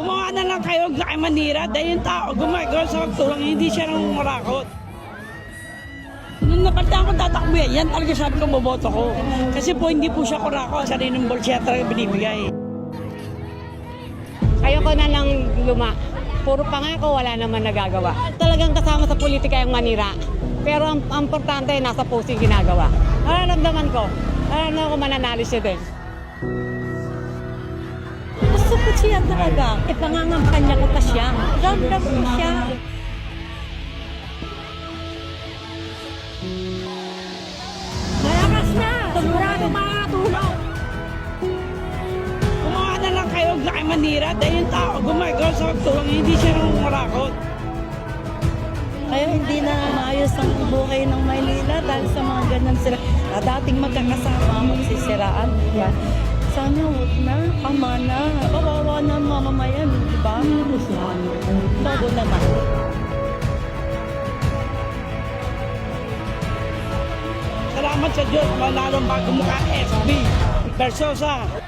Gumawa na lang kayo na kay Manira dahil yung tao gumagawa sa pagtulong, hindi siya nang marakot. Nung nabaltaan ko tatakbo yan talaga sabi ko boboto ko. Kasi po hindi po siya kurako, sarinong bolsya talaga binibigay. Ayoko na lang luma. Puro pangako, wala naman nagagawa. Talagang kasama sa politika yung manira. Pero ang importante, nasa post yung ginagawa. Nararamdaman ko. Nararamdaman ko mananalo siya din. Gusto ko siya talaga. Ipangangampanya ko pa siya. Ramdam ko siya. Malakas na! Sigurado makakatulong! Gumawa na lang kayo na kay Manira dahil yung tao gumagawa sa pagtulong, hindi siya nang marakot. Kaya hindi na maayos ang buhay ng Maynila dahil sa mga ganyan sila. Dating magkakasama, magsisiraan. Diba? Sana huwag na, kama na. Kawawa na ang mamamayan, di ba? Bago naman. Salamat sa Diyos, malalong bago mukha SB. Versosa.